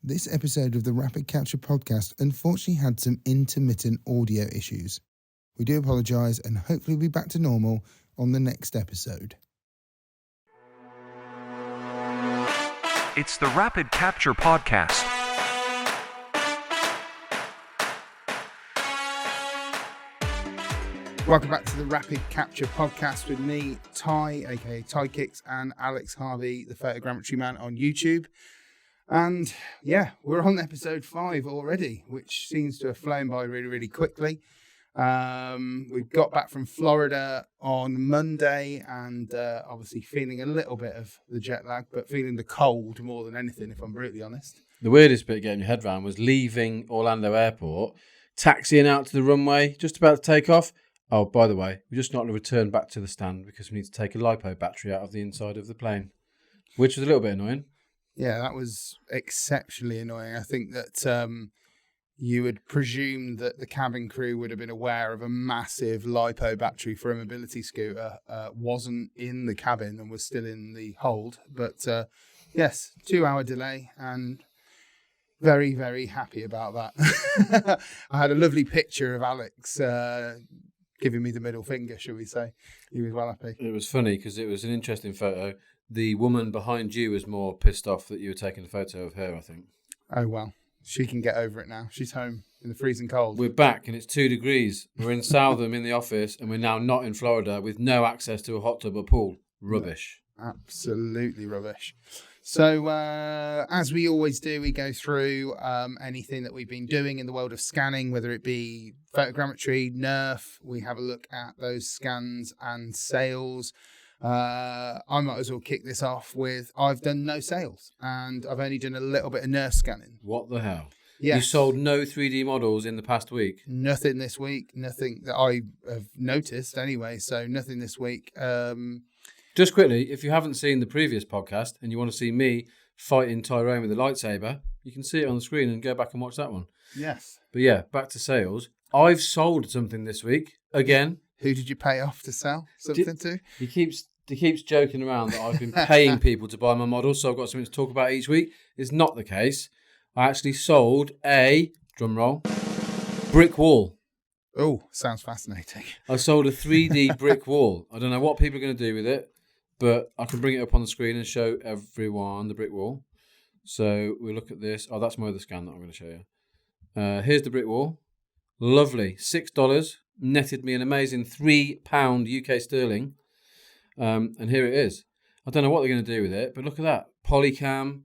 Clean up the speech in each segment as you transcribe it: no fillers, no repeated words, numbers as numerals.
This episode of the Rapid Capture podcast unfortunately had some intermittent audio issues. We do apologise and hopefully we'll be back to normal on the next episode. It's the Rapid Capture podcast. Welcome back to the Rapid Capture podcast with me, Ty, aka Ty Kicks, and Alex Harvey, the Photogrammetry man on YouTube. And yeah, we're on episode 5 already, which seems to have flown by really, really quickly. We got back from Florida on Monday and obviously feeling a little bit of the jet lag, but feeling the cold more than anything, if I'm brutally honest. The weirdest bit of getting your head around was leaving Orlando Airport, taxiing out to the runway, just about to take off. Oh, by the way, we're just not going to return back to the stand because we need to take a LiPo battery out of the inside of the plane, which was a little bit annoying. Yeah, that was exceptionally annoying. I think that you would presume that the cabin crew would have been aware of a massive LiPo battery for a mobility scooter wasn't in the cabin and was still in the hold. But yes, 2-hour delay and very, very happy about that. I had a lovely picture of Alex giving me the middle finger, shall we say. He was well happy. It was funny because it was an interesting photo. The woman behind you was more pissed off that you were taking a photo of her, I think. Oh, well, she can get over it now. She's home in the freezing cold. We're back and it's 2 degrees. We're in Southam in the office and we're now not in Florida with no access to a hot tub or pool. Rubbish. No, absolutely rubbish. So, as we always do, we go through anything that we've been doing in the world of scanning, whether it be photogrammetry, nerf. We have a look at those scans and sales. I might as well kick this off with I've done no sales and I've only done a little bit of nerf scanning. What the hell? Yes. You sold no 3D models in the past week? Nothing this week. Nothing that I have noticed anyway. So nothing this week. Just quickly, if you haven't seen the previous podcast and you want to see me fighting Tyrone with a lightsaber, you can see it on the screen and go back and watch that one. Yes. But yeah, back to sales. I've sold something this week, again. Who did you pay off to sell something to? He keeps joking around that I've been paying people to buy my models, so I've got something to talk about each week. It's not the case. I actually sold a, drum roll, brick wall. Oh, sounds fascinating. I sold a 3D brick wall. I don't know what people are going to do with it, but I can bring it up on the screen and show everyone the brick wall. So we look at this. Oh, that's my other scan that I'm going to show you. Here's the brick wall. Lovely. $6. Netted me an amazing £3 UK sterling. And here it is. I don't know what they're going to do with it, but look at that. Polycam,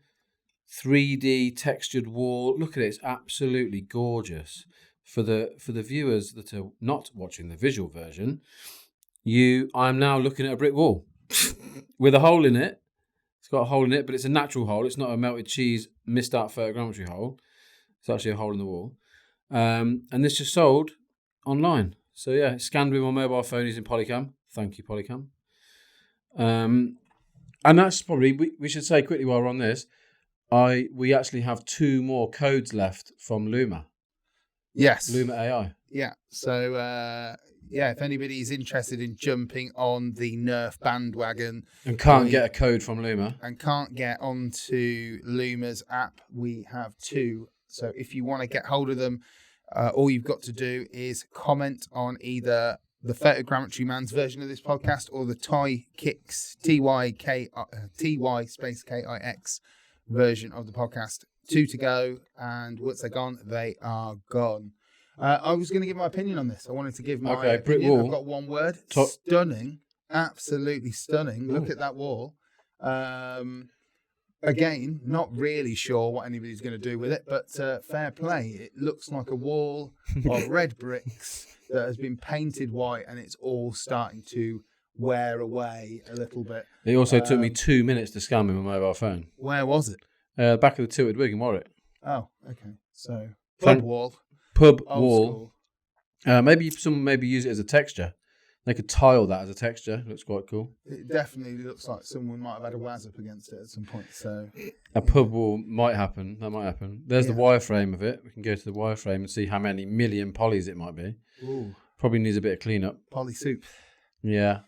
3D textured wall. Look at it. It's absolutely gorgeous. For the viewers that are not watching the visual version, I'm now looking at a brick wall. With a hole in it. It's got a hole in it, but it's a natural hole. It's not a melted cheese missed out photogrammetry hole. It's actually a hole in the wall. And this just sold online. So yeah, scanned with my mobile phone using Polycam. Thank you, Polycam. And that's probably, we should say quickly while we're on this, we actually have 2 more codes left from Luma. Yes. Luma AI. Yeah. So if anybody's interested in jumping on the nerf bandwagon and can't get a code from Luma and can't get onto Luma's app, we have 2. So if you want to get hold of them, all you've got to do is comment on either the Photogrammetry man's version of this podcast or the Ty Kicks, TY space KIX version of the podcast. 2 to go, and once they're gone, they are gone. I was going to give my opinion on this. I wanted to give my opinion. Brick wall. I've got one word. Stunning. Absolutely stunning. Look at that wall. Again, not really sure what anybody's going to do with it, but fair play. It looks like a wall of red bricks that has been painted white, and it's all starting to wear away a little bit. It also took me 2 minutes to scan with my mobile phone. Where was it? Back of the Tilted Wig in Warwick. Oh, okay. So, pub wall. Pub Old wall. Maybe someone use it as a texture. They could tile that as a texture. It looks quite cool. It definitely looks like someone might have had a waz up against it at some point. So a pub wall might happen. That might happen. There's the wireframe of it. We can go to the wireframe and see how many million polys it might be. Ooh. Probably needs a bit of cleanup. Poly soup. Yeah.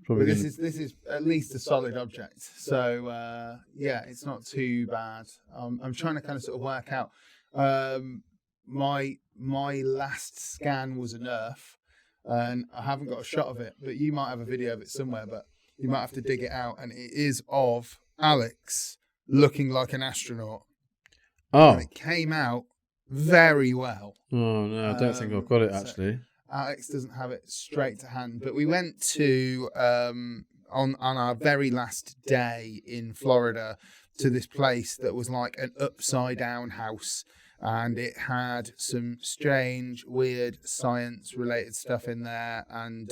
Probably But this is at least a solid object. So yeah, it's not too bad. I'm trying to kind of sort of work out. My last scan was a nerf, and I haven't got a shot of it. But you might have a video of it somewhere. But you might have to dig it out, and it is of Alex looking like an astronaut. Oh, and it came out very well. Oh no, I don't think I've got it actually. Alex doesn't have it straight to hand, but we went to on our very last day in Florida to this place that was like an upside down house, and it had some strange, weird science related stuff in there, and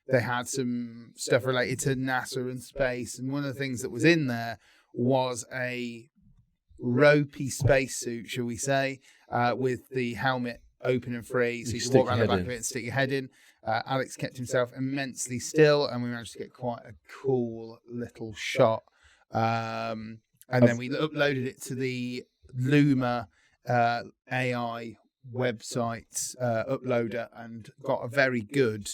they had some stuff related to NASA and space. And one of the things that was in there was a ropey spacesuit, shall we say, with the helmet open and free, so you can walk around the back of it and stick your head in. Alex kept himself immensely still, and we managed to get quite a cool little shot. And then we uploaded it to the Luma AI website uploader and got a very good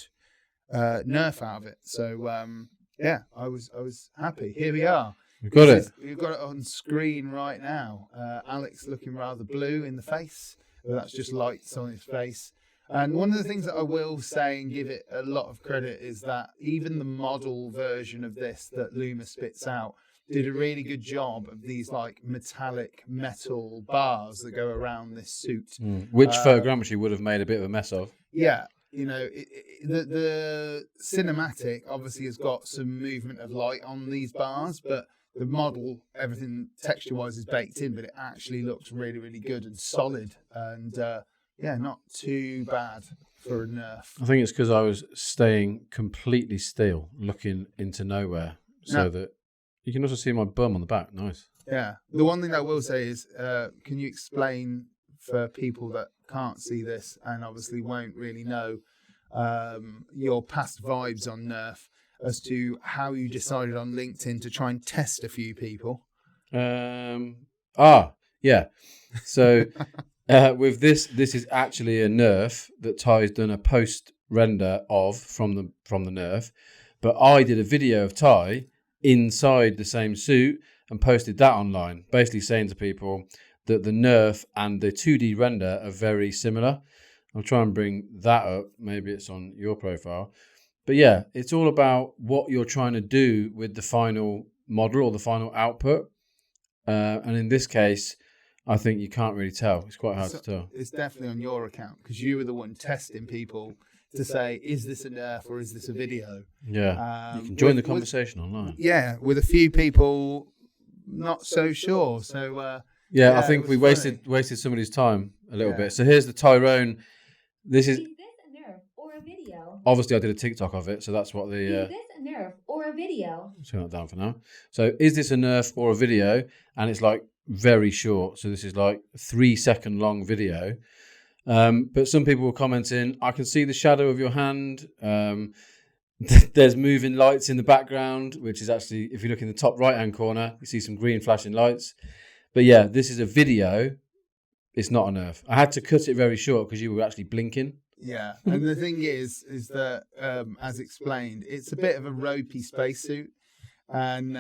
nerf out of it. So yeah, I was happy. Here we are. We've got it. We've got it on screen right now. Alex looking rather blue in the face. That's just lights on his face. And one of the things that I will say and give it a lot of credit is that even the model version of this that Luma spits out did a really good job of these like metallic metal bars that go around this suit. Which photogrammetry would have made a bit of a mess of. Yeah. You know, the cinematic obviously has got some movement of light on these bars, but the model, everything texture-wise is baked in, but it actually looks really, really good and solid. And yeah, not too bad for a nerf. I think it's because I was staying completely still, looking into nowhere, so that you can also see my bum on the back. Nice. Yeah. The one thing I will say is, can you explain for people that can't see this and obviously won't really know your past vibes on nerf, as to how you decided on LinkedIn to try and test a few people? Yeah. So with this is actually a nerf that Ty's done a post render of from the nerf, but I did a video of Ty inside the same suit and posted that online, basically saying to people that the nerf and the 2D render are very similar. I'll try and bring that up. Maybe it's on your profile. But yeah, it's all about what you're trying to do with the final model or the final output. And in this case, I think you can't really tell. It's quite hard to tell. It's definitely on your account because you were the one testing people to say, is this a nerf or is this a video? Yeah, you can join the conversation online. Yeah, with a few people not so sure. So yeah, I think we wasted somebody's time a little bit. So here's the Tyrone. This is a nerf or a video? Obviously, I did a TikTok of it, so that's what the. Is this a nerf or a video? Turn that down for now. So, is this a nerf or a video? And it's like very short. So this is like 3-second long video. But some people were commenting, I can see the shadow of your hand. There's moving lights in the background, which is actually, if you look in the top right-hand corner, you see some green flashing lights. But yeah, this is a video. It's not a nerf. I had to cut it very short because you were actually blinking. Yeah, and the thing is that, as explained, it's a bit of a ropey spacesuit, and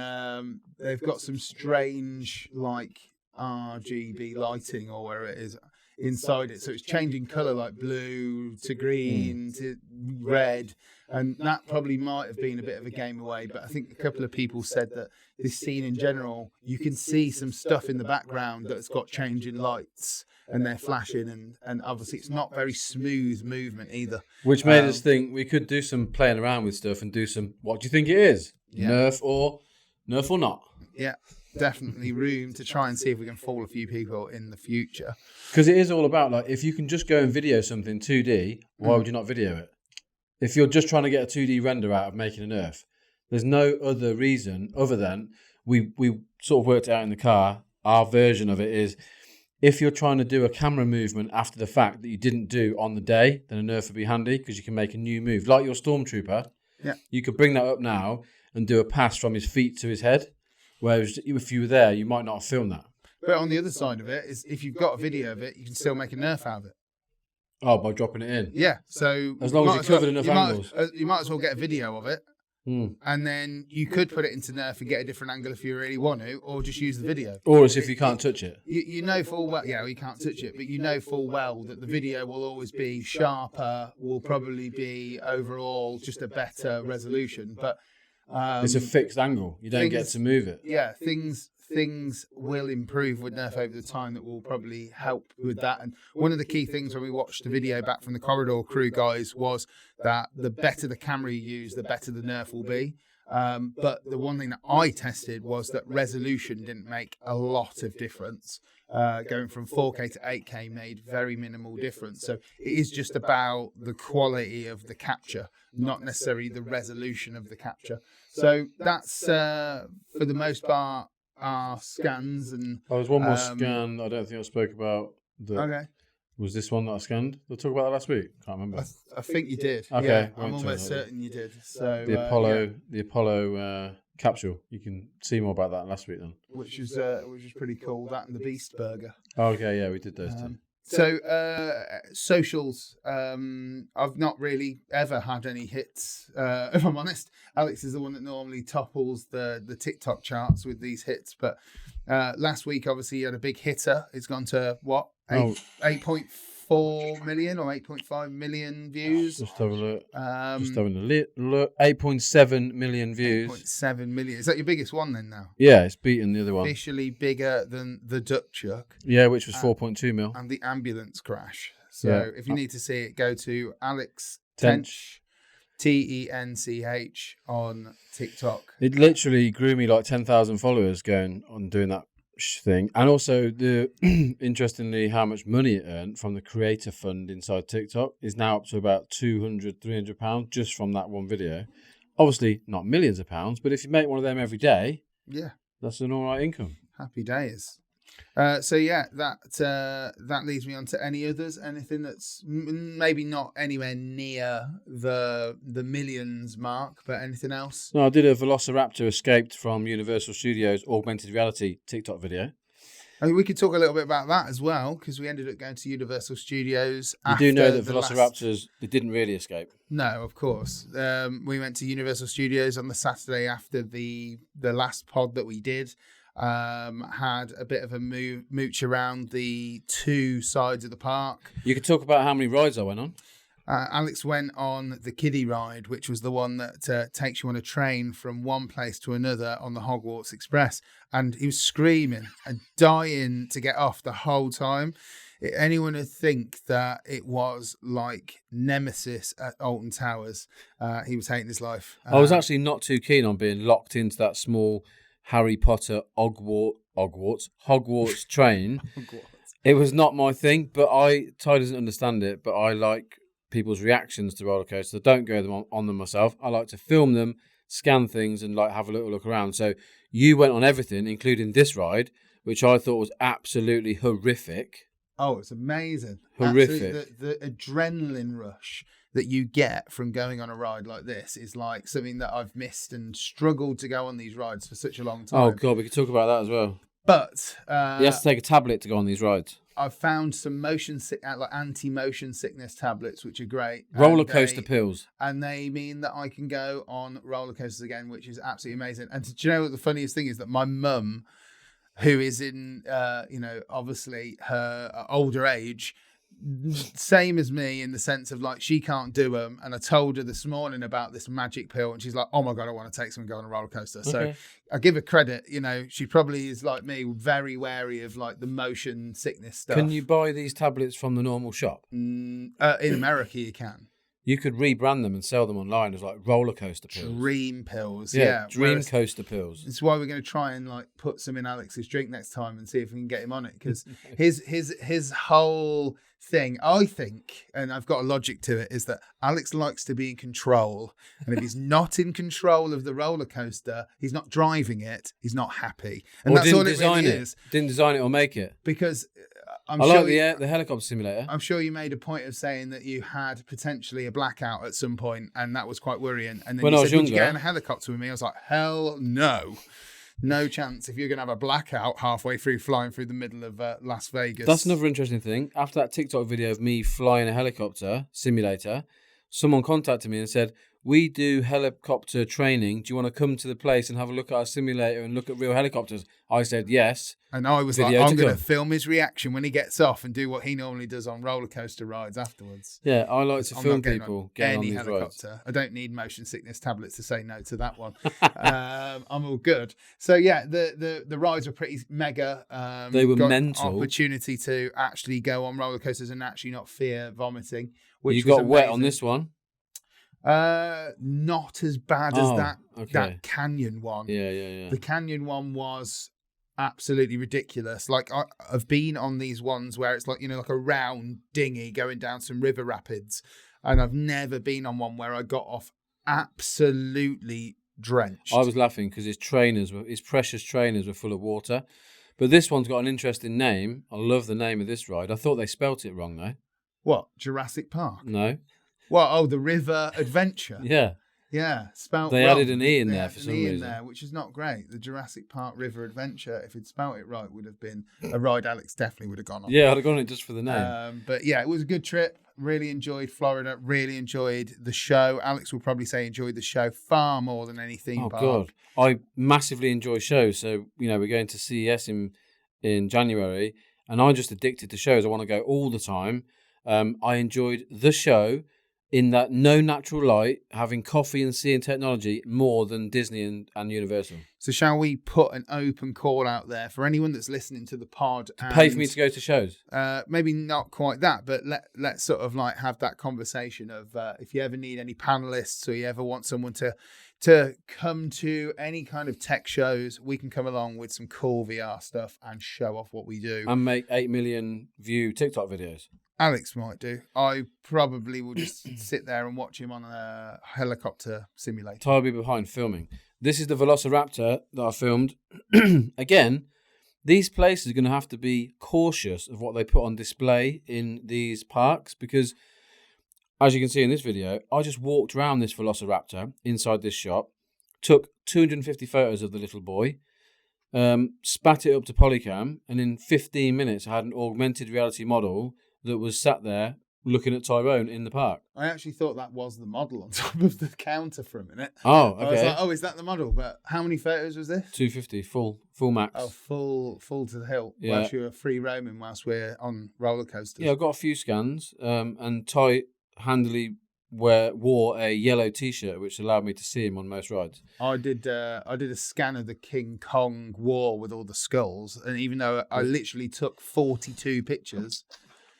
they've got some strange, like, RGB lighting or where it is inside it. So it's changing colour, like blue to green to red, and that probably might have been a bit of a game away. But I think a couple of people said that this scene in general, you can see some stuff in the background that's got changing lights and they're flashing, and obviously it's not very smooth movement either. Which made us think we could do some playing around with stuff and do some, what do you think it is? Yeah. Nerf or not? Yeah, definitely room to try and see if we can fool a few people in the future. Because it is all about, like, if you can just go and video something 2D, why would you not video it? If you're just trying to get a 2D render out of making a nerf, there's no other reason other than we sort of worked it out in the car. Our version of it is, if you're trying to do a camera movement after the fact that you didn't do on the day, then a nerf would be handy because you can make a new move. Like your Stormtrooper, you could bring that up now and do a pass from his feet to his head. Whereas if you were there, you might not have filmed that. But on the other side of it is, if you've got a video of it, you can still make a nerf out of it. Oh, by dropping it in? Yeah. So as long as you covered enough angles. You might as well get a video of it And then you could put it into nerf and get a different angle if you really want to, or just use the video. Or as if you can't touch it. You know full well, you can't touch it, but you know full well that the video will always be sharper, will probably be overall just a better resolution. But it's a fixed angle. You don't get to move it. Yeah, things will improve with nerf over the time that will probably help with that. And one of the key things when we watched the video back from the Corridor crew guys was that the better the camera you use, the better the nerf will be. But the one thing that I tested was that resolution didn't make a lot of difference. Going from 4K to 8K made very minimal difference. So it is just about the quality of the capture, not necessarily the resolution of the capture. So that's, for the most part, our scans. And there was one more scan I don't think I spoke about. Okay. Was this one that I scanned? Did I talk about that last week? Can't remember. I think you did. Okay. Yeah, I'm almost certain you did. So the Apollo capsule. You can see more about that last week then. Which is pretty cool. That and the Beast Burger. Okay, yeah, we did those two. So socials, I've not really ever had any hits. If I'm honest, Alex is the one that normally topples the TikTok charts with these hits. But last week, obviously, he had a big hitter. It's gone to what? 8.4 million or 8.5 million views. Just have a look. Just having a look. 8.7 million views. 8.7 million. Is that your biggest one then now? Yeah, it's beaten the other one. Officially bigger than the Duck Chuck. Yeah, which was 4.2 mil. And the ambulance crash. So Yeah. if you need to see it, go to Alex Tench. TENCH on TikTok. It literally grew me like 10,000 followers going on doing that thing. And also, interestingly, how much money it earned from the creator fund inside TikTok is now up to about £200-300 just from that one video. Obviously, not millions of pounds, but if you make one of them every day, yeah, that's an all right income. Happy days. So yeah, that leads me on to any others. Anything that's maybe not anywhere near the millions mark, but anything else? No, I did a Velociraptor escaped from Universal Studios augmented reality TikTok video. I mean, we could talk a little bit about that as well, because we ended up going to Universal Studios. You do know that Velociraptors they didn't really escape. No, of course. We went to Universal Studios on the Saturday after the last pod that we did. Had a bit of a mooch around the two sides of the park. You could talk about how many rides I went on. Alex went on the kiddie ride, which was the one that takes you on a train from one place to another on the Hogwarts Express. And he was screaming and dying to get off the whole time. Anyone would think that it was like Nemesis at Alton Towers. He was hating his life. I was actually not too keen on being locked into that small Harry Potter Hogwarts train. It was not my thing, but Ty doesn't understand it, but I like people's reactions to roller coasters. I don't go on them myself. I like to film them, scan things, and like have a little look around. So you went on everything, including this ride, which I thought was absolutely horrific. Oh, it's amazing. Horrific. The adrenaline rush that you get from going on a ride like this is like something that I've missed and struggled to go on these rides for such a long time. Oh, God, we could talk about that as well. But you have to take a tablet to go on these rides. I've found some like anti-motion sickness tablets, which are great. Roller coaster pills. And they mean that I can go on roller coasters again, which is absolutely amazing. And do you know what the funniest thing is? That my mum, who is in, obviously her older age, same as me in the sense of like she can't do them, and I told her this morning about this magic pill and she's like, oh my God, I want to take some and go on a roller coaster. Okay. So I give her credit, she probably is like me, very wary of like the motion sickness stuff. Can you buy these tablets from the normal shop? In America you can. You could rebrand them and sell them online as like roller coaster pills. Dream pills, Dream coaster pills. It's why we're going to try and like put some in Alex's drink next time and see if we can get him on it, because his whole thing, I think, and I've got a logic to it, is that Alex likes to be in control, and if he's not in control of the roller coaster, he's not driving it, he's not happy, and that's all it really is. Didn't design it or make it, because I like the helicopter simulator. I'm sure you made a point of saying that you had potentially a blackout at some point, and that was quite worrying. And then when you I was said, younger, would you get in a helicopter with me? I was like, hell no. No chance if you're going to have a blackout halfway through flying through the middle of Las Vegas. That's another interesting thing. After that TikTok video of me flying a helicopter simulator, someone contacted me and said, we do helicopter training. Do you want to come to the place and have a look at our simulator and look at real helicopters? I said yes. And I was Video like, to I'm going come. to film his reaction when he gets off and do what he normally does on roller coaster rides afterwards. Yeah, I like to I'm film not getting people on getting on any these rides. helicopter. I don't need motion sickness tablets to say no to that one. I'm all good. So yeah, the rides were pretty mega. They were got mental. Opportunity to actually go on roller coasters and actually not fear vomiting. Which You was got wet on amazing. this one. Not as bad as that okay. canyon one. Yeah. The canyon one was absolutely ridiculous. Like I've been on these ones where it's like, like a round dinghy going down some river rapids, and I've never been on one where I got off absolutely drenched. I was laughing because his precious trainers were full of water. But this one's got an interesting name. I love the name of this ride. I thought they spelt it wrong though. What, Jurassic Park? No. Well, the Rivr Adventure. Yeah. Spelt They wrong. added an E in They there added for an some E in reason. there, which is not great. The Jurassic Park Rivr Adventure, if he'd spelt it right, would have been a ride Alex definitely would have gone on. Yeah, I'd have gone on it just for the name. But yeah, it was a good trip. Really enjoyed Florida. Really enjoyed the show. Alex will probably say enjoyed the show far more than any theme park. God. I massively enjoy shows. So, we're going to CES in January, and I'm just addicted to shows. I want to go all the time. I enjoyed the show in that no natural light, having coffee and seeing technology more than Disney and Universal. So shall we put an open call out there for anyone that's listening to the pod? Pay for me to go to shows? Maybe not quite that, but let's sort of like have that conversation of if you ever need any panelists or you ever want someone to come to any kind of tech shows, we can come along with some cool VR stuff and show off what we do. And make 8 million view TikTok videos. Alex might do. I probably will just sit there and watch him on a helicopter simulator. I'll be behind filming. This is the Velociraptor that I filmed. Again, these places are going to have to be cautious of what they put on display in these parks because, as you can see in this video, I just walked around this Velociraptor inside this shop, took 250 photos of the little boy, spat it up to Polycam, and in 15 minutes I had an augmented reality model that was sat there looking at Tyrone in the park. I actually thought that was the model on top of the counter for a minute. Oh, okay. I was like, oh, is that the model? But how many photos was this? 250, full max. Oh, full to the hilt. Yeah. Whilst you were free roaming whilst we're on roller coasters. Yeah, I got a few scans, and Ty handily wore a yellow T-shirt, which allowed me to see him on most rides. I did a scan of the King Kong war with all the skulls, and even though I literally took 42 pictures,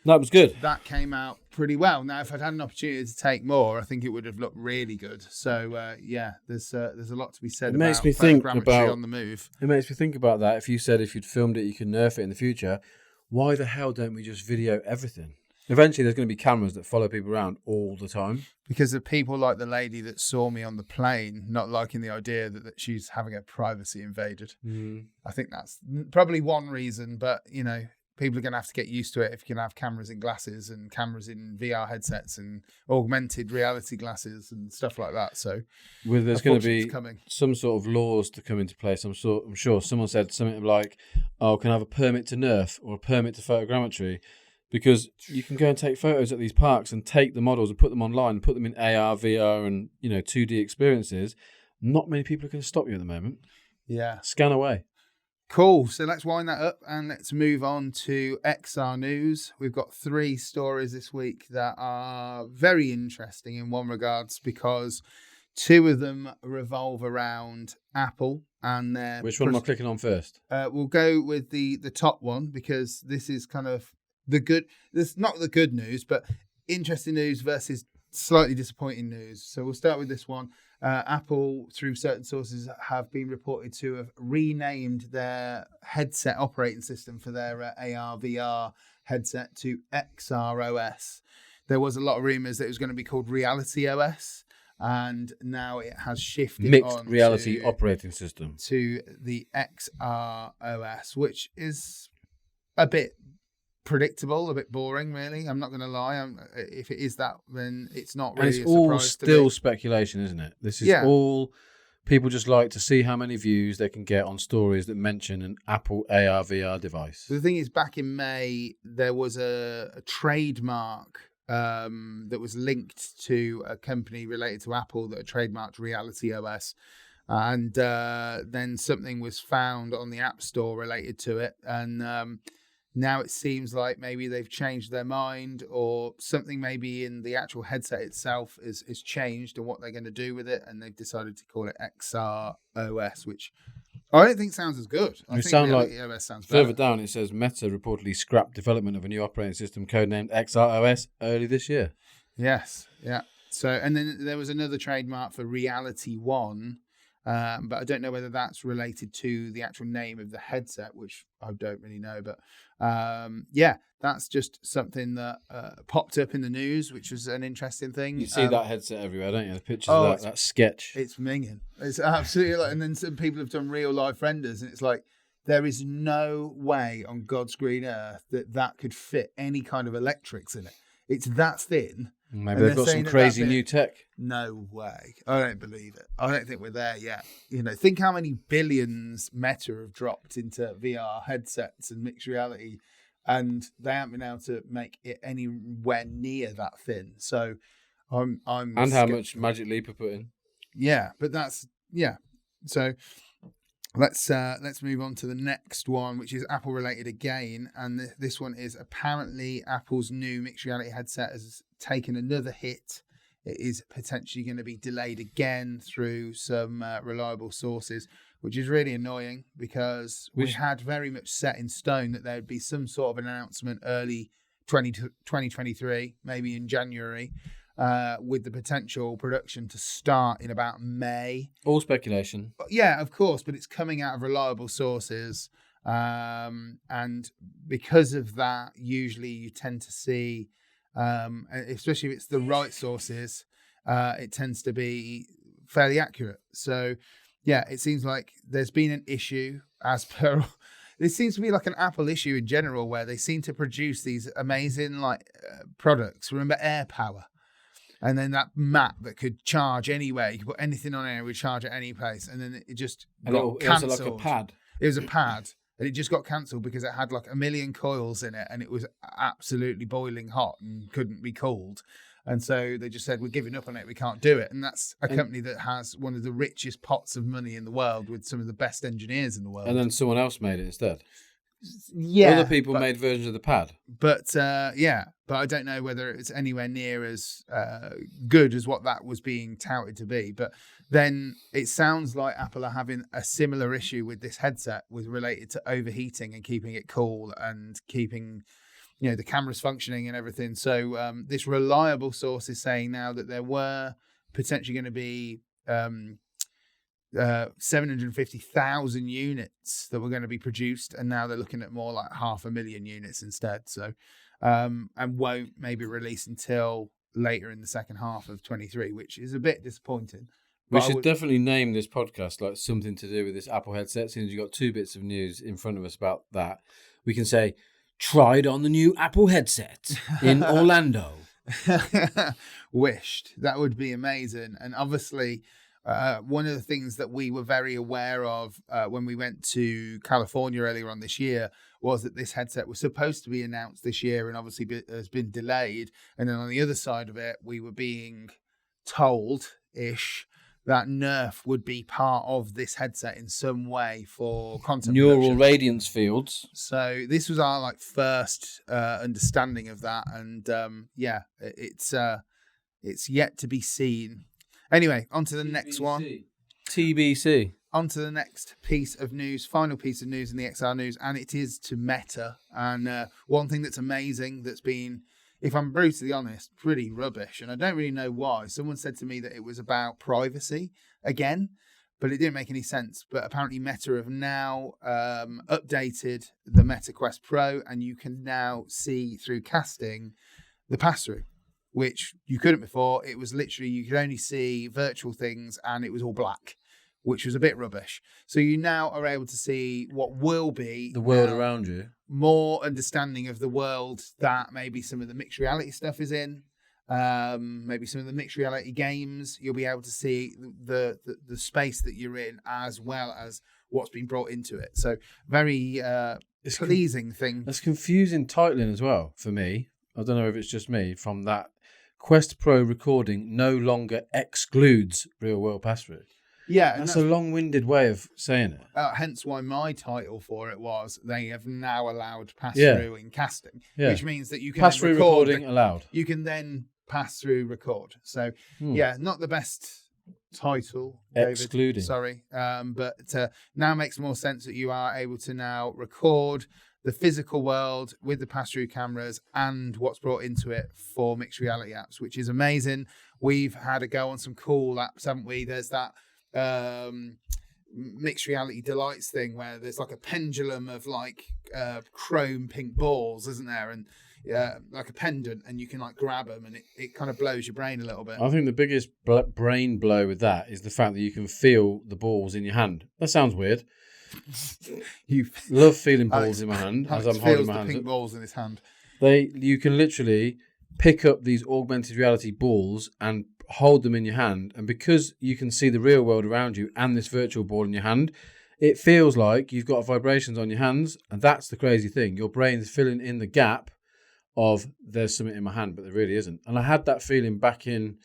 That was good. that came out pretty well. Now, if I'd had an opportunity to take more, I think it would have looked really good. So yeah, there's a lot to be said It makes about me think photogrammetry about- on the move. It makes me think about that. If you said if you'd filmed it, you could nerf it in the future, why the hell don't we just video everything? Eventually, there's going to be cameras that follow people around all the time. Because of people like the lady that saw me on the plane, not liking the idea that she's having her privacy invaded. I think that's probably one reason, but people are going to have to get used to it if you can have cameras in glasses and cameras in VR headsets and augmented reality glasses and stuff like that. So There's going to unfortunately, be it's coming. some sort of laws to come into place. I'm sure someone said something like, "Oh, can I have a permit to nerf or a permit to photogrammetry?" Because you can go and take photos at these parks and take the models and put them online and put them in AR, VR, and 2D experiences. Not many people are going to stop you at the moment. Yeah. Scan away. Cool. So let's wind that up and let's move on to XR news. We've got 3 stories this week that are very interesting in one regards because 2 of them revolve around Apple and their... Which one am I clicking on first? We'll go with the top one because this is kind of the good... This not the good news, but interesting news versus slightly disappointing news. So we'll start with this one. Apple, through certain sources, have been reported to have renamed their headset operating system for their AR, VR headset to XROS. There was a lot of rumours that it was going to be called Reality OS, and now it has shifted Mixed on reality operating system. to the XROS, which is a bit predictable, a bit boring, really. I'm not going to lie. If it is that, then it's not really And it's a all surprise to still me. speculation, isn't it? This is Yeah. all people just like to see how many views they can get on stories that mention an Apple AR VR device. The thing is, back in May, there was a trademark that was linked to a company related to Apple that had trademarked Reality OS. And then something was found on the App Store related to it. And now it seems like maybe they've changed their mind, or something maybe in the actual headset itself is changed and what they're going to do with it. And they've decided to call it XR OS, which I don't think sounds as good. I think sound like OS sounds further better. down it says Meta reportedly scrapped development of a new operating system codenamed XROS early this year. Yes, yeah. So, and then there was another trademark for Reality One, but I don't know whether that's related to the actual name of the headset, which I don't really know. But yeah, that's just something that popped up in the news, which was an interesting thing. You see that headset everywhere, don't you? The pictures Oh, of that sketch. It's minging. It's absolutely like, and then some people have done real life renders, and it's like there is no way on God's green earth that could fit any kind of electrics in it. It's that thin. Maybe they've got some crazy new tech. No way. I don't believe it. I don't think we're there yet. You know, think how many billions Meta have dropped into VR headsets and mixed reality, and they haven't been able to make it anywhere near that thin. So I'm and how much Magic Leap are put in. Yeah, but that's So let's move on to the next one, which is Apple related again, and this one is apparently Apple's new mixed reality headset has taken another hit. It is potentially going to be delayed again through some reliable sources, which is really annoying because we had very much set in stone that there would be some sort of an announcement early 2023, maybe in January, with the potential production to start in about May. All speculation. Yeah, of course, but it's coming out of reliable sources. And because of that, usually you tend to see, especially if it's the right sources, it tends to be fairly accurate. So, yeah, it seems like there's been an issue as per... This seems to be like an Apple issue in general, where they seem to produce these amazing products. Remember AirPower? And then that mat that could charge anywhere. You could put anything on it, it would charge at any place. And then it just got cancelled. It was like a pad. It was a pad. And it just got cancelled because it had like 1 million coils in it. And it was absolutely boiling hot and couldn't be cooled. And so they just said, we're giving up on it. We can't do it. And that's a company that has one of the richest pots of money in the world with some of the best engineers in the world. And then someone else made it instead. Yeah. Other people made versions of the pad. But but I don't know whether it's anywhere near as good as what that was being touted to be. But then it sounds like Apple are having a similar issue with this headset related to overheating and keeping it cool and keeping, the cameras functioning and everything. So this reliable source is saying now that there were potentially going to be 750,000 units that were going to be produced, and now they're looking at more like 500,000 units instead. So, and won't maybe release until later in the second half of 23, which is a bit disappointing. We should definitely name this podcast like something to do with this Apple headset. Since you've got 2 bits of news in front of us about that, we can say, tried on the new Apple headset in Orlando. Wished. That would be amazing. And obviously, one of the things that we were very aware of when we went to California earlier on this year was that this headset was supposed to be announced this year and obviously has been delayed. And then on the other side of it, we were being told-ish that nerf would be part of this headset in some way for content neural production. radiance fields. So this was our first understanding of that, and it's yet to be seen. Anyway, on to the next one. TBC. On to the next piece of news, final piece of news in the XR news, and it is to Meta. And one thing that's amazing that's been, if I'm brutally honest, pretty rubbish, and I don't really know why. Someone said to me that it was about privacy again, but it didn't make any sense. But apparently Meta have now updated the Meta Quest Pro, and you can now see through casting the pass-through, which you couldn't before. It was literally, you could only see virtual things and it was all black, which was a bit rubbish. So you now are able to see what will be the world around you. More understanding of the world that maybe some of the mixed reality stuff is in. Maybe some of the mixed reality games, you'll be able to see the space that you're in as well as what's been brought into it. So very pleasing thing. That's confusing titling as well for me. I don't know if it's just me, from that Quest Pro recording no longer excludes real world pass-through. Yeah, and That's a long-winded way of saying it. Hence why my title for it was they have now allowed pass-through in casting, which means that you can pass-through recording allowed. You can then pass-through record. So, not the best title, David, excluding. Sorry, but now makes more sense that you are able to now record the physical world with the pass-through cameras and what's brought into it for mixed reality apps, which is amazing. We've had a go on some cool apps, haven't we? There's that mixed reality delights thing where there's like a pendulum of like chrome pink balls, isn't there? And like a pendant, and you can like grab them, and it kind of blows your brain a little bit. I think the biggest brain blow with that is the fact that you can feel the balls in your hand. That sounds weird. You love feeling balls in my hand as I'm holding my hands pink up. balls in his hand. You can literally pick up these augmented reality balls and hold them in your hand, and because you can see the real world around you and this virtual ball in your hand, it feels like you've got vibrations on your hands, and that's the crazy thing. Your brain's filling in the gap of there's something in my hand, but there really isn't. And I had that feeling back in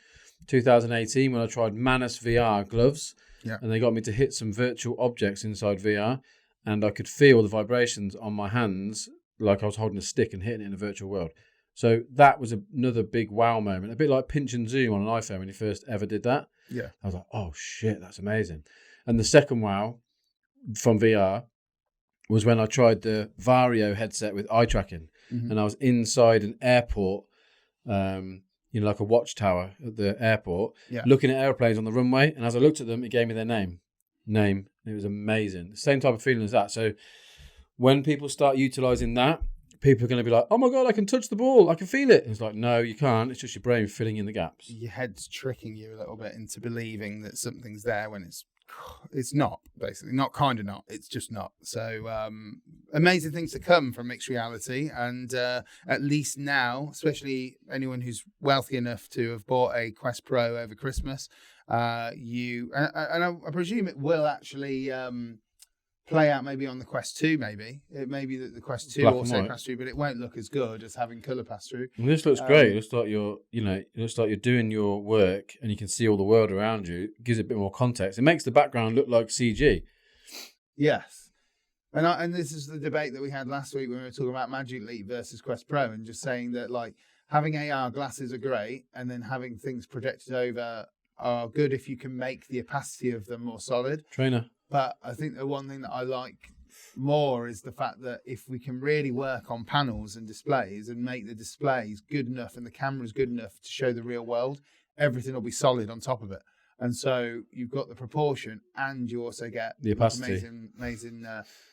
2018 when I tried Manus VR gloves, and they got me to hit some virtual objects inside VR, and I could feel the vibrations on my hands like I was holding a stick and hitting it in a virtual world. So that was another big wow moment, a bit like pinch and zoom on an iPhone when you first ever did that. Yeah. I was like, oh shit, that's amazing. And the second wow from VR was when I tried the Vario headset with eye tracking, and I was inside an airport, like a watchtower at the airport, looking at airplanes on the runway. And as I looked at them, it gave me their name. It was amazing. The same type of feeling as that. So when people start utilizing that, people are going to be like, oh my God, I can touch the ball. I can feel it. And it's like, no, you can't. It's just your brain filling in the gaps. Your head's tricking you a little bit into believing that something's there when it's not, basically. Not kind of not. It's just not. So amazing things to come from mixed reality. And at least now, especially anyone who's wealthy enough to have bought a Quest Pro over Christmas, I presume it will actually play out maybe on the Quest 2, maybe. It may be that the Quest 2 also pass through, but it won't look as good as having colour pass through. And this looks great. It looks like you're doing your work and you can see all the world around you. It gives it a bit more context. It makes the background look like CG. Yes. And this is the debate that we had last week when we were talking about Magic Leap versus Quest Pro, and just saying that like having AR glasses are great, and then having things projected over are good if you can make the opacity of them more solid. Trainer. But I think the one thing that I like more is the fact that if we can really work on panels and displays and make the displays good enough and the cameras good enough to show the real world, everything will be solid on top of it. And so you've got the proportion, and you also get the opacity. Amazing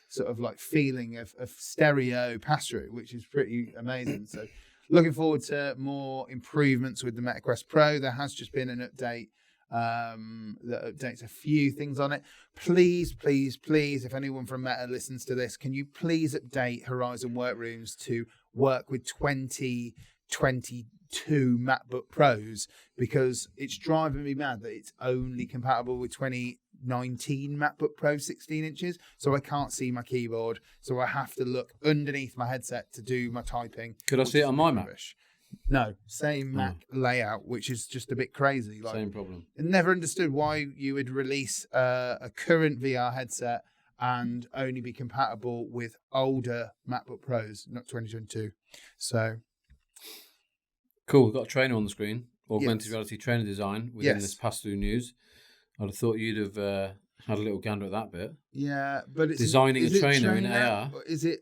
sort of like feeling of stereo pass-through, which is pretty amazing. So looking forward to more improvements with the MetaQuest Pro. There has just been an update that updates a few things on it. Please, if anyone from Meta listens to this, can you please update Horizon Workrooms to work with 2022 MacBook Pros, because it's driving me mad that it's only compatible with 2019 MacBook Pro 16 inches, so I can't see my keyboard, so I have to look underneath my headset to do my typing. Could I see it on my Mac? No, same Mac layout, which is just a bit crazy. Like, same problem. I never understood why you would release a current VR headset and only be compatible with older MacBook Pros, not 2022. So cool. We've got a trainer on the screen. Augmented reality trainer design within this pass-through news. I'd have thought you'd have had a little gander at that bit. Yeah, but it's designing a trainer in AR. Is it?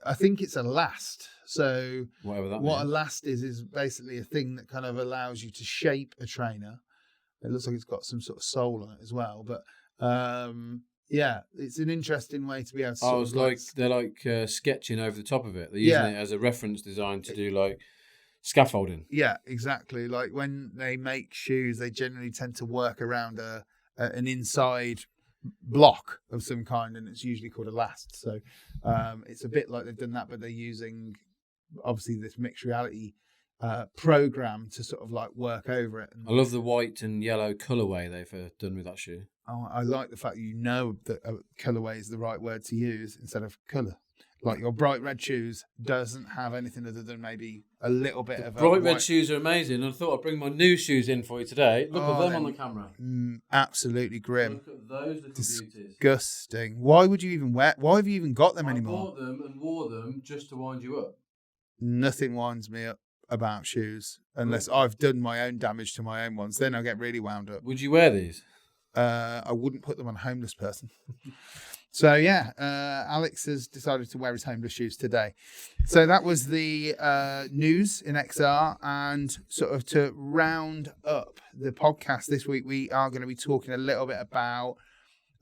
I think it's a last. So whatever that what means. a last is basically a thing that kind of allows you to shape a trainer. It looks like it's got some sort of soul on it as well. But it's an interesting way to be able to they're sketching over the top of it. They're using it as a reference design to do like scaffolding. Yeah, exactly. Like when they make shoes, they generally tend to work around an inside block of some kind, and it's usually called a last. So it's a bit like they've done that, but they're using obviously this mixed reality program to sort of like work over it. I love the white and yellow colorway they've done with that shoe. Oh, I like the fact that you know that colorway is the right word to use instead of color. Like your bright red shoes doesn't have anything other than maybe a little bit of bright a red white... shoes are amazing. And I thought I'd bring my new shoes in for you today. Look at them on the camera. Absolutely grim. Look at those little beauties. Disgusting. Why would you even wear? Why have you even got them anymore? I bought them and wore them just to wind you up. Nothing winds me up about shoes unless I've done my own damage to my own ones. Then I get really wound up. Would you wear these? I wouldn't put them on a homeless person. So yeah, Alex has decided to wear his homeless shoes today. So that was the news in XR, and sort of to round up the podcast this week, we are going to be talking a little bit about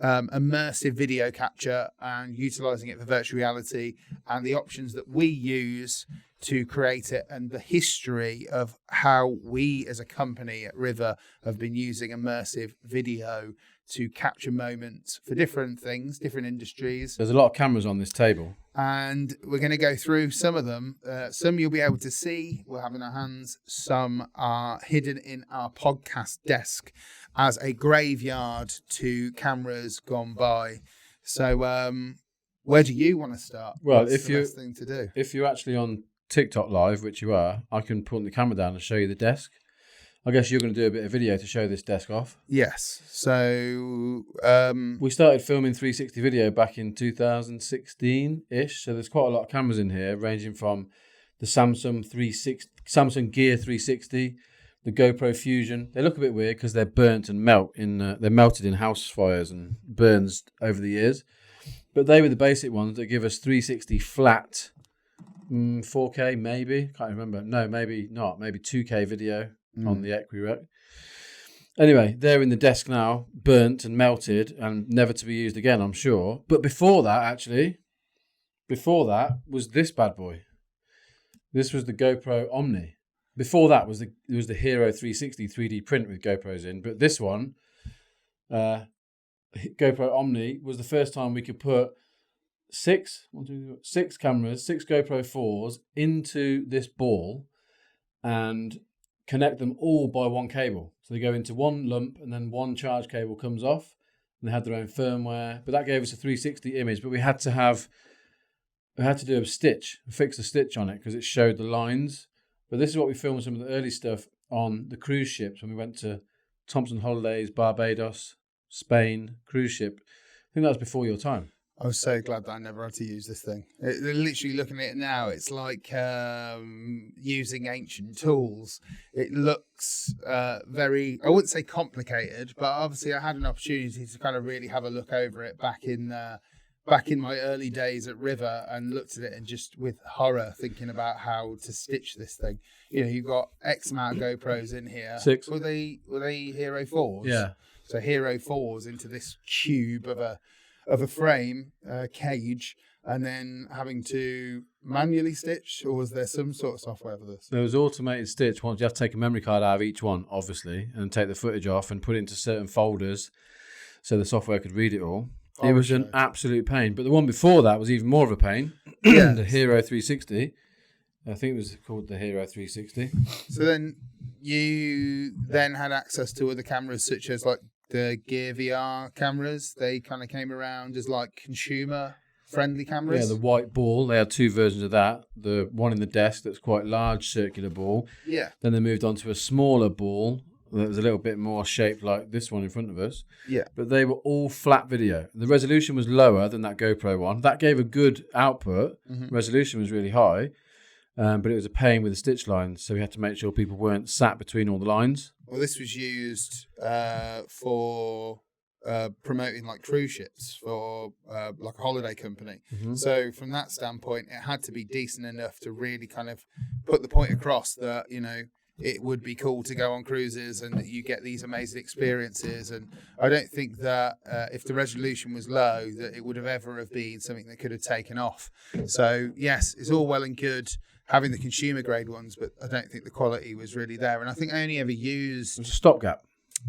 immersive video capture and utilizing it for virtual reality and the options that we use to create it, and the history of how we as a company at rivr have been using immersive video to capture moments for different things, different industries. There's a lot of cameras on this table. And we're going to go through some of them. Some you'll be able to see, we'll have in our hands. Some are hidden in our podcast desk as a graveyard to cameras gone by. So where do you want to start? Well, What's the best thing to do? If you're actually on TikTok live, which you are, I can put the camera down and show you the desk. I guess you're going to do a bit of video to show this desk off. Yes. So we started filming 360 video back in 2016-ish. So there's quite a lot of cameras in here, ranging from the Samsung Gear 360, the GoPro Fusion. They look a bit weird because they're burnt and they're melted in house fires and burns over the years. But they were the basic ones that give us 360 flat, 4K maybe. Can't remember. No, maybe not. Maybe 2K video. On the Equirec. Anyway, they're in the desk now, burnt and melted and never to be used again, I'm sure. But before that was this bad boy. This was the GoPro Omni. Before that was the Hero 360 3D print with GoPros in. But this one, GoPro Omni, was the first time we could put six cameras, 6 GoPro 4s into this ball and connect them all by one cable. So they go into one lump and then one charge cable comes off, and they had their own firmware. But that gave us a 360 image, but we had to do a stitch, fix a stitch on it because it showed the lines. But this is what we filmed some of the early stuff on the cruise ships when we went to Thompson Holidays, Barbados, Spain, cruise ship. I think that was before your time. I was so glad that I never had to use this thing. Literally looking at it now, it's like using ancient tools. It looks very, I wouldn't say complicated, but obviously I had an opportunity to kind of really have a look over it back in my early days at rivr, and looked at it and just with horror thinking about how to stitch this thing. You know, you've got X amount of GoPros in here. 6. Were they Hero 4s? Yeah. So Hero 4s into this cube of a frame, cage, and then having to manually stitch, or was there some sort of software for this? There was automated stitch. Once you have to take a memory card out of each one, obviously, and take the footage off and put it into certain folders so the software could read it all. It was an absolute pain. But the one before that was even more of a pain. Yeah. The Hero 360. I think it was called the Hero 360. So then you had access to other cameras such as like the Gear VR cameras. They kind of came around as like consumer friendly cameras. Yeah, the white ball. They had 2 versions of that. The one in the desk that's quite large, circular ball. Yeah. Then they moved on to a smaller ball that was a little bit more shaped like this one in front of us. Yeah. But they were all flat video. The resolution was lower than that GoPro one. That gave a good output. Mm-hmm. Resolution was really high. But it was a pain with the stitch lines, so we had to make sure people weren't sat between all the lines. Well, this was used for promoting like cruise ships for like a holiday company. Mm-hmm. So from that standpoint, it had to be decent enough to really kind of put the point across that, you know, it would be cool to go on cruises and that you get these amazing experiences. And I don't think that if the resolution was low, that it would have ever have been something that could have taken off. So yes, it's all well and good having the consumer grade ones, but I don't think the quality was really there. And I think I only ever used... It was a stopgap.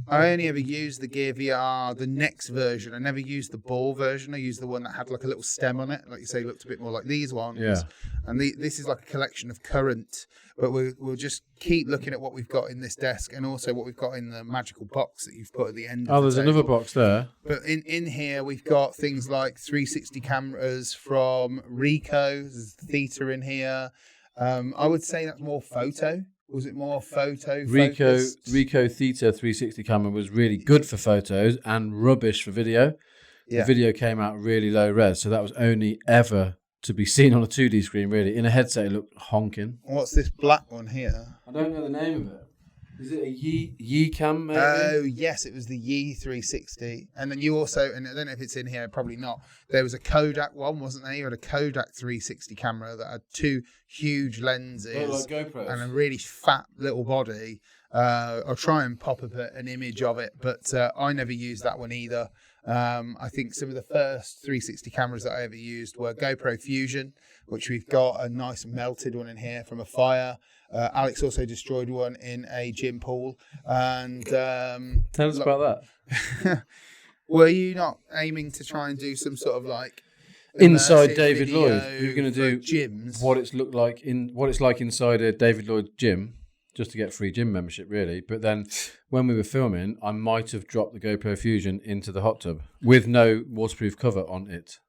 I only ever used the Gear VR, the next version. I never used the ball version. I used the one that had like a little stem on it, like you say, looked a bit more like these ones. Yeah. And this is like a collection of current, but we'll just keep looking at what we've got in this desk and also what we've got in the magical box that you've put at the end. Oh, there's another box there. But in here we've got things like 360 cameras from Ricoh. There's Theta in here. I would say that's more photo. Was it more photo? Ricoh Theta 360 camera was really good for photos and rubbish for video. Yeah. The video came out really low res, so that was only ever to be seen on a 2D screen, really. In a headset, it looked honking. What's this black one here? I don't know the name of it. Is it a Yi Cam, maybe? Oh, yes, it was the Yi 360. And then you also, and I don't know if it's in here, probably not, there was a Kodak one, wasn't there? You had a Kodak 360 camera that had two huge lenses like GoPros. and a really fat little body. I'll try and pop up an image of it, but I never used that one either. I think some of the first 360 cameras that I ever used were GoPro Fusion, which we've got a nice melted one in here from a fire. Alex also destroyed one in a gym pool. And tell us about that. Were you not aiming to try and do some sort of like inside David Lloyd? You were going to do gyms? What it's like inside a David Lloyd gym, just to get free gym membership, really. But then when we were filming, I might have dropped the GoPro Fusion into the hot tub with no waterproof cover on it.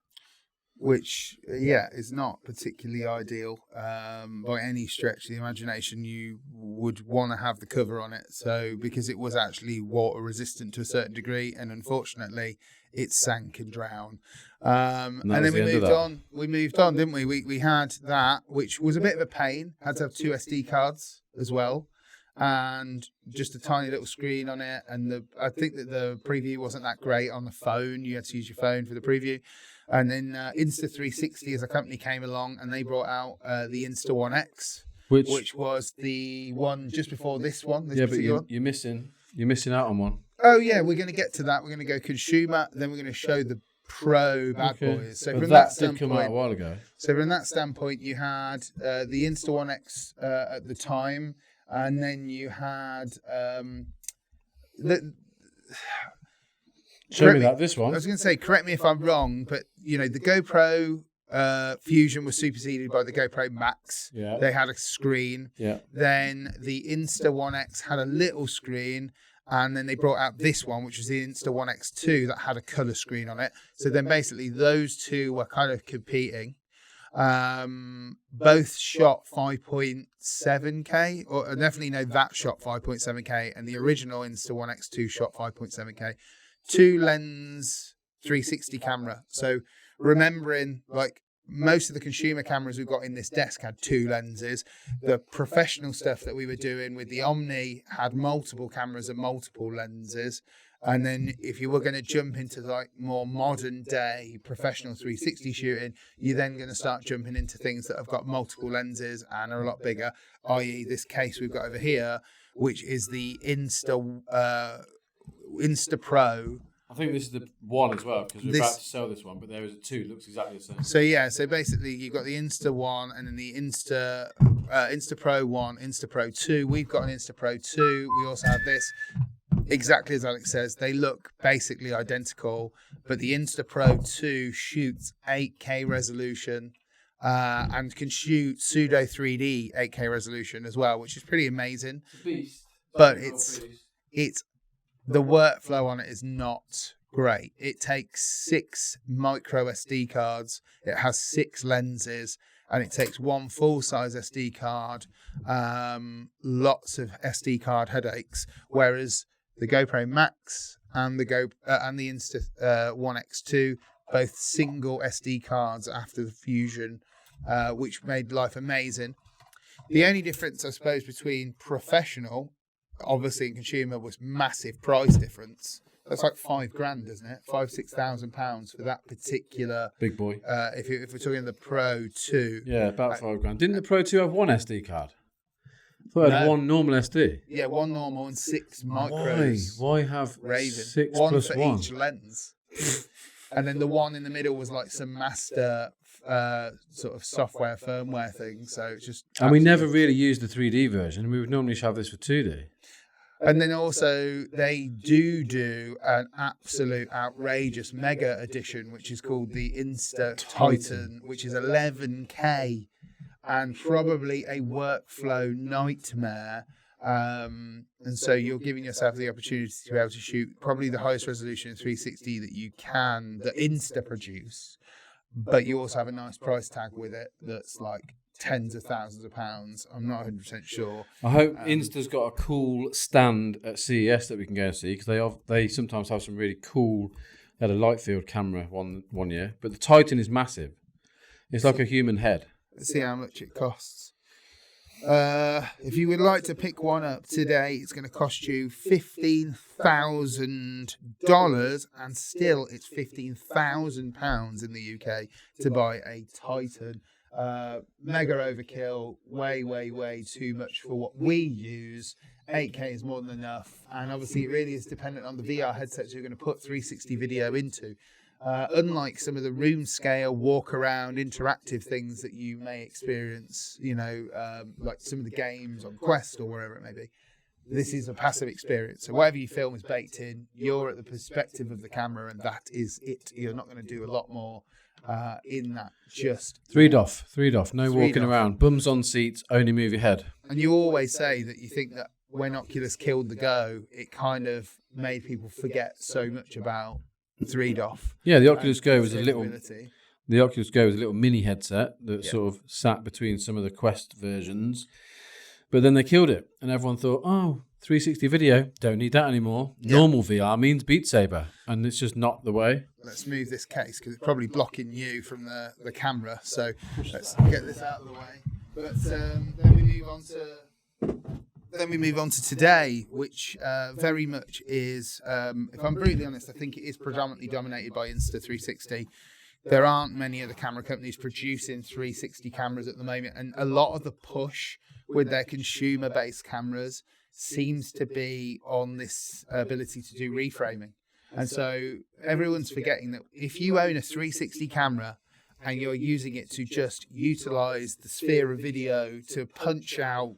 Which, is not particularly ideal by any stretch of the imagination. You would want to have the cover on it, so because it was actually water resistant to a certain degree, and unfortunately, it sank and drowned. And then we moved on. We moved on, didn't we? We had that, which was a bit of a pain. Had to have two SD cards as well, and just a tiny little screen on it. And I think that the preview wasn't that great on the phone. You had to use your phone for the preview. And then Insta360 as a company came along and they brought out the Insta1 X, which was the one just before this one. But you're missing out on one. Oh, yeah, we're going to get to that. We're going to go consumer, then we're going to show the pro bad boys. So from that did come out a while ago. So from that standpoint, you had the Insta1 X at the time, and then you had Show me this one. I was going to say, correct me if I'm wrong, but the GoPro Fusion was superseded by the GoPro Max. Yeah. They had a screen. Yeah. Then the Insta1 X had a little screen, and then they brought out this one, which was the Insta1 X2 that had a color screen on it. So then basically those two were kind of competing. Both shot 5.7K, or I definitely know that shot 5.7K, and the original Insta1 X2 shot 5.7K. Two lens 360 camera. So remembering, like, most of the consumer cameras we've got in this desk had two lenses. The professional stuff that we were doing with the Omni had multiple cameras and multiple lenses. And then if you were going to jump into like more modern day professional 360 shooting, you're then going to start jumping into things that have got multiple lenses and are a lot bigger, i.e. this case we've got over here, which is the Insta Pro. I think this is the one as well, because we're about to sell this one, but there is a two. It looks exactly the same. So basically you've got the Insta 1 and then the Insta Pro 1, Insta Pro 2. We've got an Insta Pro 2. We also have this. Exactly as Alex says, they look basically identical, but the Insta Pro 2 shoots 8K resolution and can shoot pseudo 3D 8K resolution as well, which is pretty amazing. It's a beast. But it's the workflow on it is not great. It takes 6 micro SD cards. It has 6 lenses, and it takes one full-size SD card. Lots of SD card headaches. Whereas the GoPro Max and the Insta 1 X2, both single SD cards after the Fusion, which made life amazing. The only difference, I suppose, between professional, obviously, and consumer was massive price difference. That's like $5,000, isn't it? £6,000 for that particular big boy. If we're talking the Pro 2, yeah, about $5,000. Didn't the Pro 2 have one SD card? I thought it had one normal SD. Yeah, one normal and 6 micros. Why have Raven? 6 one plus for one? Each lens. And then the one in the middle was like some master sort of software firmware thing. So it's just. And we never really used the 3D version. We would normally have this for 2D. And then also they do an absolute outrageous mega edition, which is called the Insta Titan, which is 11K and probably a workflow nightmare. And so you're giving yourself the opportunity to be able to shoot probably the highest resolution in 360 that you can, that Insta produce. But you also have a nice price tag with it that's like tens of thousands of pounds. I'm not 100% sure. I hope Insta's got a cool stand at CES that we can go and see, because they sometimes have some really cool. They had a light field camera one year, but the Titan is massive. It's like a human head. Let's see how much it costs. If you would like to pick one up today, it's going to cost you $15,000, and still it's £15,000 in the UK to buy a Titan. Mega overkill, way too much for what we use. 8K is more than enough, and obviously it really is dependent on the VR headsets you're going to put 360 video into. Unlike some of the room scale, walk around, interactive things that you may experience, like some of the games on Quest or wherever it may be, this is a passive experience. So whatever you film is baked in. You're at the perspective of the camera, and that is it. You're not going to do a lot more in that. Just three doff. No walking around. Bums on seats. Only move your head. And you always say that you think that when Oculus killed the Go, it kind of made people forget so much about 3DOF. Yeah, the Oculus Go was a little mini headset that sort of sat between some of the Quest versions. But then they killed it, and everyone thought, 360 video, don't need that anymore. Yeah. Normal VR means Beat Saber, and it's just not the way. Let's move this case, because it's probably blocking you from the camera, so let's get this out of the way. But then we move on to today, which very much is, if I'm brutally honest, I think it is predominantly dominated by Insta360. There aren't many other camera companies producing 360 cameras at the moment, and a lot of the push with their consumer-based cameras seems to be on this ability to do reframing. And so everyone's forgetting that if you own a 360 camera and you're using it to just utilize the sphere of video to punch out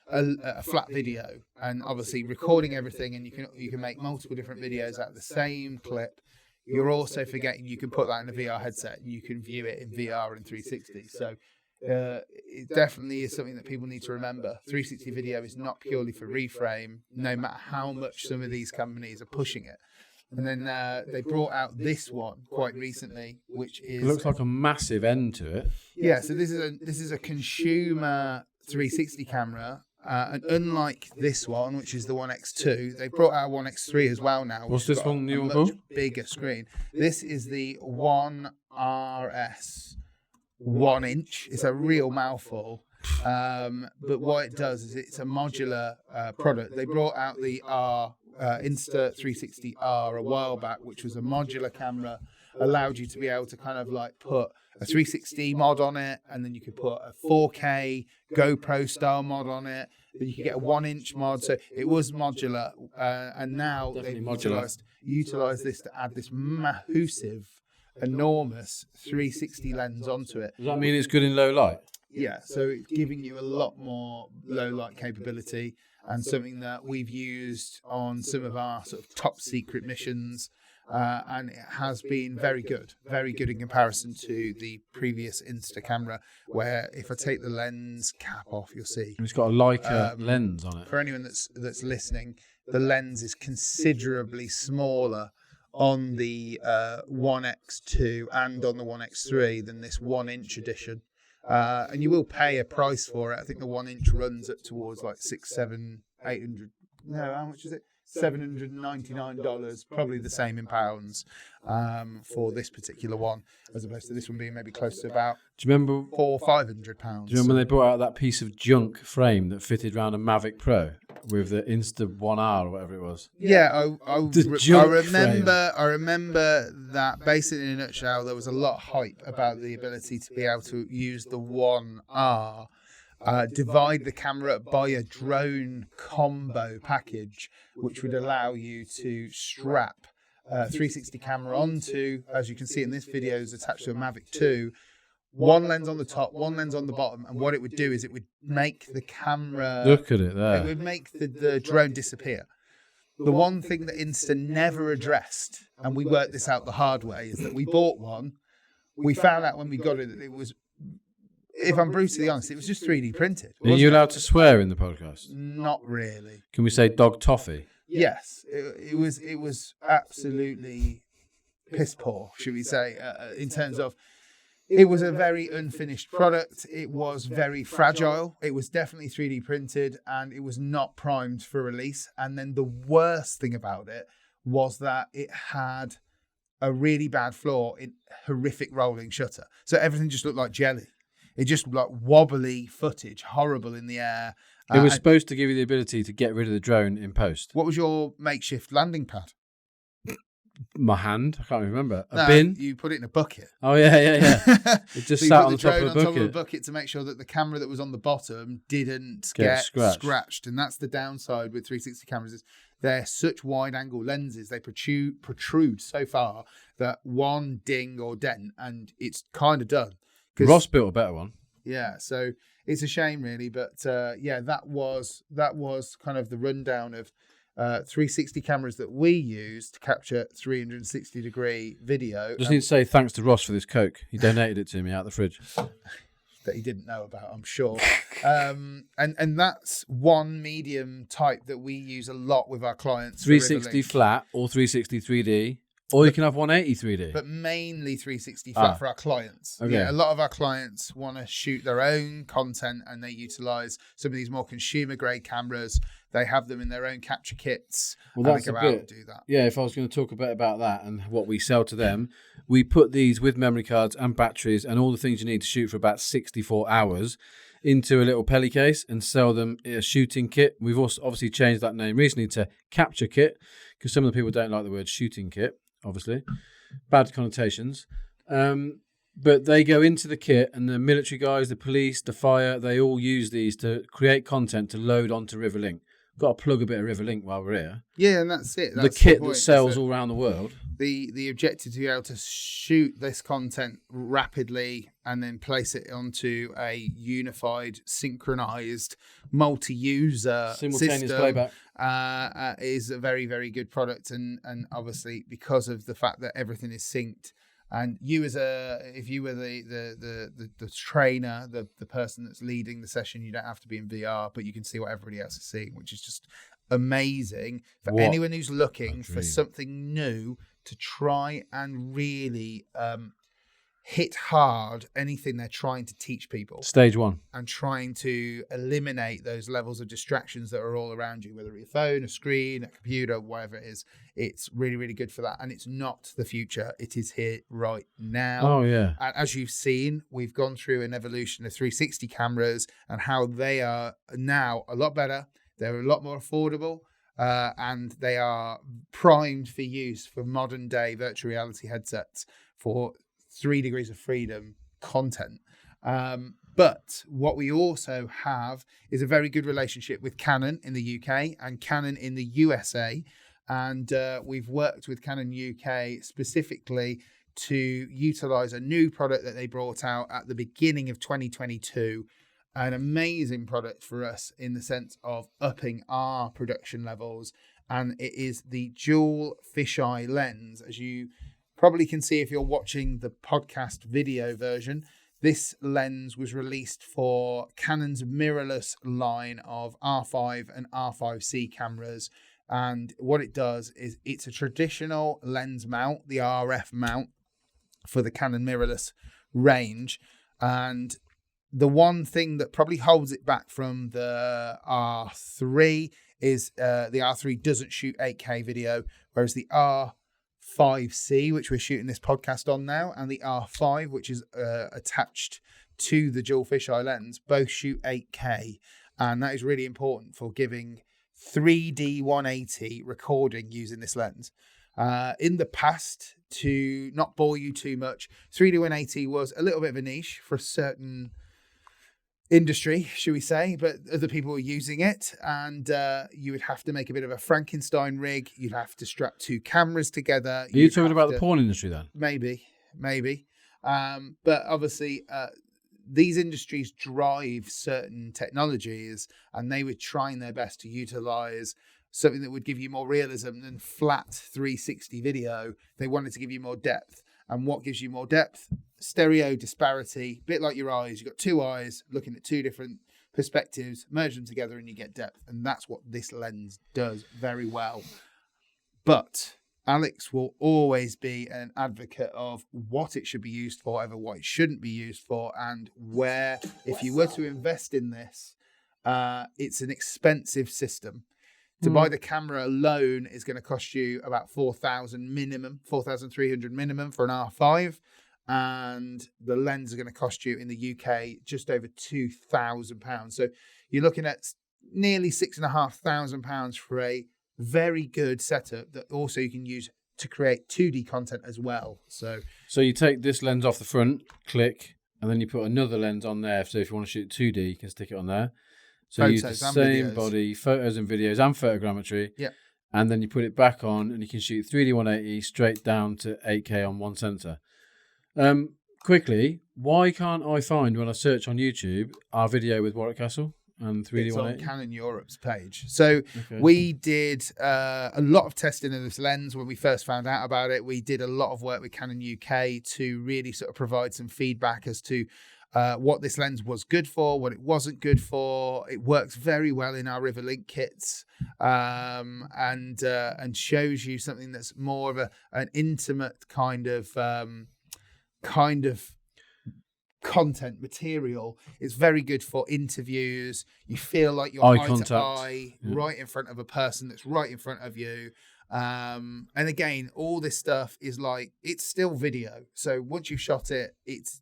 a flat video, and obviously recording everything, and you can make multiple different videos out of the same clip, you're also forgetting you can put that in a VR headset and you can view it in VR and 360. So it definitely is something that people need to remember. 360 video is not purely for reframe, no matter how much some of these companies are pushing it. And then they brought out this one quite recently, which is... It looks like a massive end to it. Yeah, so this is a consumer 360 camera. And unlike this one, which is the One X2, they brought out One X3 as well now. What's this one? New one called? Bigger screen. This is the One RS 1 inch. It's a real mouthful. But what it does is it's a modular product. They brought out the Insta360R a while back, which was a modular camera, allowed you to be able to kind of like put a 360 mod on it, and then you could put a 4K GoPro style mod on it. Then you could get a 1 inch mod. So it was modular, and now they've utilized this to add this massive, enormous 360 lens onto it. Does that mean it's good in low light? Yeah, so it's giving you a lot more low light capability, and something that we've used on some of our sort of top secret missions. And it has been very good in comparison to the previous Insta camera, where if I take the lens cap off, you'll see. It's got a Leica lens on it. For anyone that's listening, the lens is considerably smaller on the One X2 and on the One X3 than this 1 inch edition. And you will pay a price for it. I think the 1 inch runs up towards like $600, $700, $800. No, how much is it? $799, probably the same in pounds, for this particular one, as opposed to this one being maybe close to about. Do you remember £400 or £500? Do you remember when they brought out that piece of junk frame that fitted around a Mavic Pro with the Insta 1R or whatever it was? Yeah, I remember that. Basically, in a nutshell, there was a lot of hype about the ability to be able to use the 1R. Divide the camera up by a drone combo package, which would allow you to strap a 360 camera onto, as you can see in this video, is attached to a Mavic 2, one lens on the top, one lens on the bottom, and what it would do is it would make the camera... Look at it there. It would make the drone disappear. The one thing that Insta never addressed, and we worked this out the hard way, is that we bought one. We found out when we got it that it was, if I'm brutally honest, it was just 3D printed. Are you allowed to swear in the podcast? Not really. Can we say dog toffee? Yes, it was absolutely piss poor, should we say, in terms of it was a very unfinished product. It was very fragile. It was definitely 3D printed, and it was not primed for release. And then the worst thing about it was that it had a really bad flaw in horrific rolling shutter. So everything just looked like jelly. It just looked like wobbly footage, horrible in the air. It was supposed to give you the ability to get rid of the drone in post. What was your makeshift landing pad? My hand? I can't remember. A No, bin? You put it in a bucket. Oh, yeah. It just So you sat put on the the top drone of the on top of bucket. the bucket to make sure that the camera that was on the bottom didn't Get get scratched. scratched. And that's the downside with 360 cameras is they're such wide angle lenses. They protrude so far that one ding or dent and it's kind of done. Ross built a better one. Yeah, so it's a shame really, but yeah, that was kind of the rundown of 360 cameras that we use to capture 360 degree video. Just need to say thanks to Ross for this Coke. He donated it to me out of the fridge. That he didn't know about, I'm sure. And that's one medium type that we use a lot with our clients. 360 flat or 360 3D, or you can have 180 3D. But mainly 360 flat for our clients. Okay. Yeah, a lot of our clients want to shoot their own content and they utilize some of these more consumer grade cameras. They have them in their own capture kits. Well, and they go out and do that. Yeah, if I was going to talk a bit about that and what we sell to them, we put these with memory cards and batteries and all the things you need to shoot for about 64 hours into a little pelly case and sell them a shooting kit. We've also obviously changed that name recently to capture kit because some of the people don't like the word shooting kit, obviously. Bad connotations. But they go into the kit and the military guys, the police, the fire, they all use these to create content to load onto rivr. Got to plug a bit of rivr while we're here. Yeah, and that's it. The kit that sells all around the world. The objective to be able to shoot this content rapidly and then place it onto a unified, synchronized, multi-user Simultaneous system, playback is a very, very good product. And obviously, because of the fact that everything is synced, and you if you were the trainer, the person that's leading the session, you don't have to be in VR, but you can see what everybody else is seeing, which is just amazing for anyone who's looking for something new to try and really hit hard anything they're trying to teach people. Stage one. And trying to eliminate those levels of distractions that are all around you, whether it's a phone, a screen, a computer, whatever it is. It's really, really good for that. And it's not the future. It is here right now. Oh, yeah. And as you've seen, we've gone through an evolution of 360 cameras and how they are now a lot better. They're a lot more affordable. And they are primed for use for modern day virtual reality headsets for 3 degrees of freedom content. But what we also have is a very good relationship with Canon in the UK and Canon in the USA. And we've worked with Canon UK specifically to utilize a new product that they brought out at the beginning of 2022. An amazing product for us in the sense of upping our production levels. And it is the dual fisheye lens. As you probably can see if you're watching the podcast video version, this lens was released for Canon's mirrorless line of R5 and R5C cameras. And what it does is it's a traditional lens mount, the RF mount for the Canon mirrorless range. And the one thing that probably holds it back from the R3 is the R3 doesn't shoot 8K video, whereas the R5C, which we're shooting this podcast on now, and the R5, which is attached to the dual fisheye lens, both shoot 8K. And that is really important for giving 3D 180 recording using this lens. In the past, to not bore you too much, 3D 180 was a little bit of a niche for a certain industry, should we say, but other people were using it, and you would have to make a bit of a Frankenstein rig. You'd have to strap two cameras together. Are you talking about the porn industry then? Maybe. But obviously, these industries drive certain technologies, and they were trying their best to utilize something that would give you more realism than flat 360 video. They wanted to give you more depth. And what gives you more depth? Stereo disparity, a bit like your eyes. You've got two eyes looking at two different perspectives, merge them together and you get depth. And that's what this lens does very well. But Alex will always be an advocate of what it should be used for over what it shouldn't be used for, and where, if you were to invest in this, it's an expensive system. To buy the camera alone is going to cost you about $4,300 minimum for an R5. And the lens is going to cost you in the UK just over £2,000. So you're looking at nearly £6,500 for a very good setup that also you can use to create 2D content as well. So you take this lens off the front, click, and then you put another lens on there. So if you want to shoot 2D, you can stick it on there. So you use the same body, photos and videos and photogrammetry. Yeah. And then you put it back on and you can shoot 3D 180 straight down to 8K on one sensor. Quickly, why can't I find, when I search on YouTube, our video with Warwick Castle and 3D it's 180? on Canon Europe's page. So we did a lot of testing of this lens when we first found out about it. We did a lot of work with Canon UK to really sort of provide some feedback as to what this lens was good for, what it wasn't good for. It works very well in our rivr link kits, and shows you something that's more of an intimate kind of content material. It's very good for interviews. You feel like you're eye to eye, right in front of a person that's right in front of you. And again, all this stuff is like, it's still video. So once you've shot it,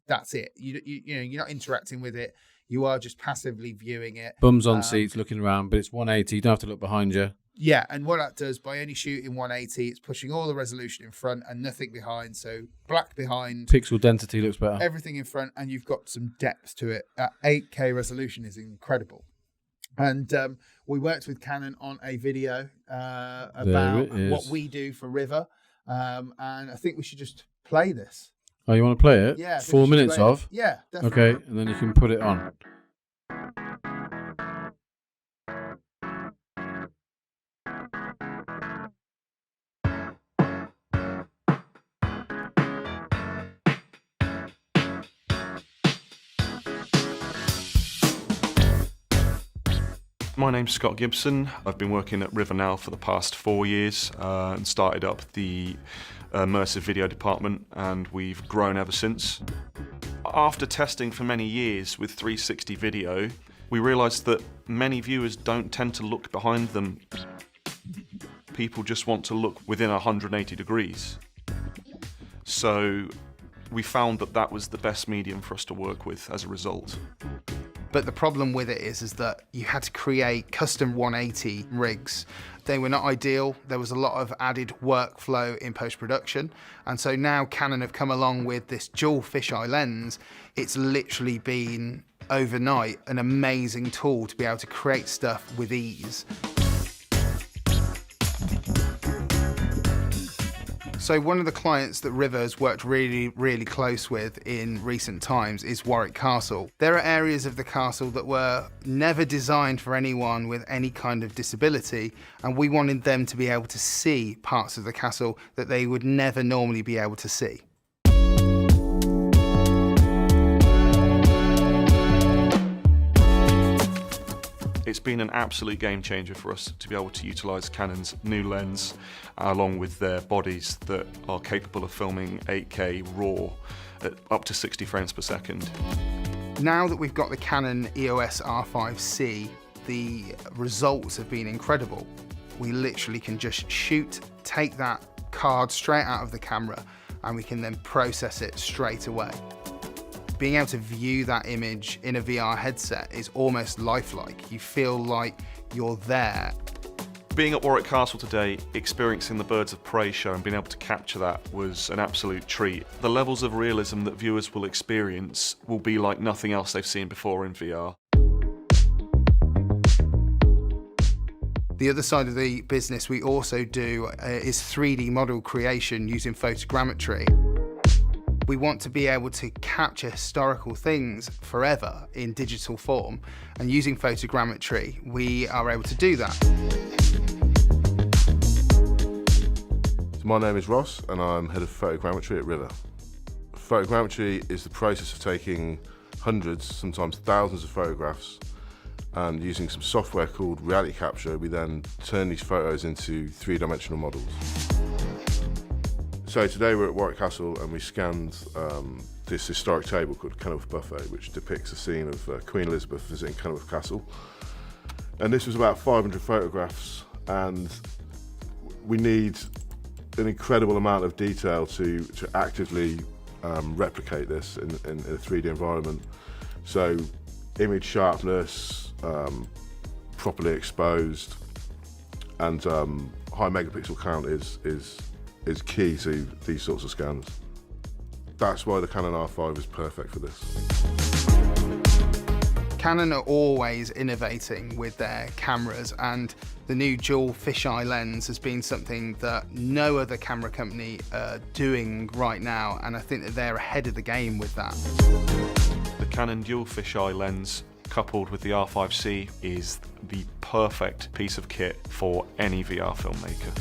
that's it. You know, you're not interacting with it. You are just passively viewing it. Bums on seats, looking around, but it's 180. You don't have to look behind you. Yeah, and what that does, by only shooting 180, it's pushing all the resolution in front and nothing behind. So black behind. Pixel density looks better. Everything in front, and you've got some depth to it. 8K resolution is incredible. And we worked with Canon on a video about what we do for rivr. And I think we should just play this. Oh, you want to play it? Yeah. 4 minutes of? Yeah, definitely. Okay, and then you can put it on. My name's Scott Gibson. I've been working at rivr now for the past 4 years and started up the immersive video department, and we've grown ever since. After testing for many years with 360 video, we realised that many viewers don't tend to look behind them. People just want to look within 180 degrees. So we found that that was the best medium for us to work with as a result. But the problem with it is that you had to create custom 180 rigs. They were not ideal. There was a lot of added workflow in post-production. And so now Canon have come along with this dual fisheye lens. It's literally been, overnight, an amazing tool to be able to create stuff with ease. So one of the clients that rivr has worked really, really close with in recent times is Warwick Castle. There are areas of the castle that were never designed for anyone with any kind of disability, and we wanted them to be able to see parts of the castle that they would never normally be able to see. It's been an absolute game changer for us to be able to utilise Canon's new lens along with their bodies that are capable of filming 8K RAW at up to 60 frames per second. Now that we've got the Canon EOS R5C, the results have been incredible. We literally can just shoot, take that card straight out of the camera, and we can then process it straight away. Being able to view that image in a VR headset is almost lifelike. You feel like you're there. Being at Warwick Castle today, experiencing the Birds of Prey show and being able to capture that was an absolute treat. The levels of realism that viewers will experience will be like nothing else they've seen before in VR. The other side of the business we also do is 3D model creation using photogrammetry. We want to be able to capture historical things forever in digital form, and using photogrammetry, we are able to do that. My name is Ross and I'm head of photogrammetry at rivr. Photogrammetry is the process of taking hundreds, sometimes thousands of photographs, and using some software called reality capture, we then turn these photos into three-dimensional models. So today we're at Warwick Castle and we scanned this historic table called Kenilworth Buffet, which depicts a scene of Queen Elizabeth visiting Kenilworth Castle. And this was about 500 photographs, and we need an incredible amount of detail to actively replicate this in a 3D environment. So image sharpness, properly exposed, and high megapixel count is key to these sorts of scans. That's why the Canon R5 is perfect for this. Canon are always innovating with their cameras, and the new dual fisheye lens has been something that no other camera company are doing right now, and I think that they're ahead of the game with that. The Canon dual fisheye lens coupled with the R5C is the perfect piece of kit for any VR filmmaker.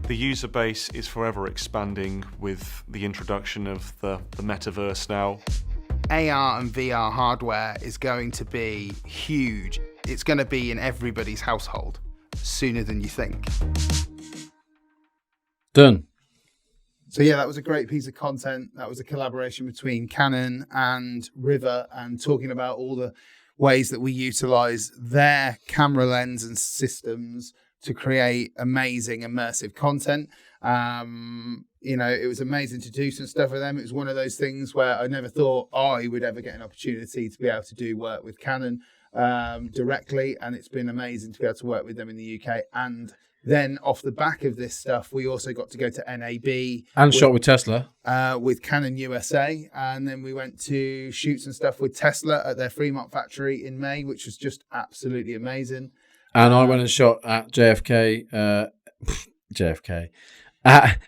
The user base is forever expanding with the introduction of the metaverse now. AR and VR hardware is going to be huge. It's going to be in everybody's household sooner than you think. Done. So yeah, that was a great piece of content. That was a collaboration between Canon and rivr, and talking about all the ways that we utilize their camera lens and systems to create amazing immersive content. It was amazing to do some stuff with them. It was one of those things where I never thought I would ever get an opportunity to be able to do work with Canon directly, and it's been amazing to be able to work with them in the UK. And then off the back of this stuff, we also got to go to NAB. And shot with Tesla. With Canon USA. And then we went to shoot some stuff with Tesla at their Fremont factory in May, which was just absolutely amazing. And I went and shot at JFK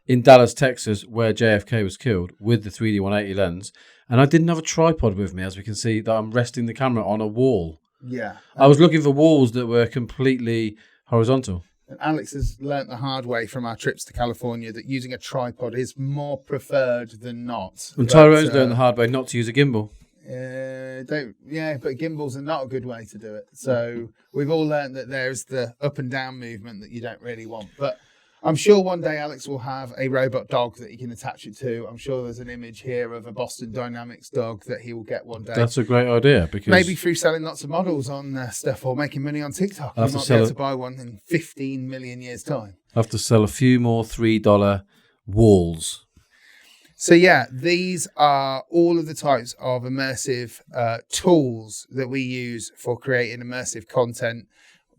in Dallas, Texas, where JFK was killed, with the 3D 180 lens. And I didn't have a tripod with me, as we can see, that I'm resting the camera on a wall. Yeah. I was looking for walls that were completely horizontal. And Alex has learnt the hard way from our trips to California that using a tripod is more preferred than not. And Tyrone's learned the hard way not to use a gimbal. But gimbals are not a good way to do it. So we've all learned that there's the up and down movement that you don't really want. But I'm sure one day Alex will have a robot dog that he can attach it to. I'm sure there's an image here of a Boston Dynamics dog that he will get one day. That's a great idea, because maybe through selling lots of models on stuff or making money on TikTok, you might be able to buy one in 15 million years' time. I have to sell a few more $3 walls. So yeah, these are all of the types of immersive tools that we use for creating immersive content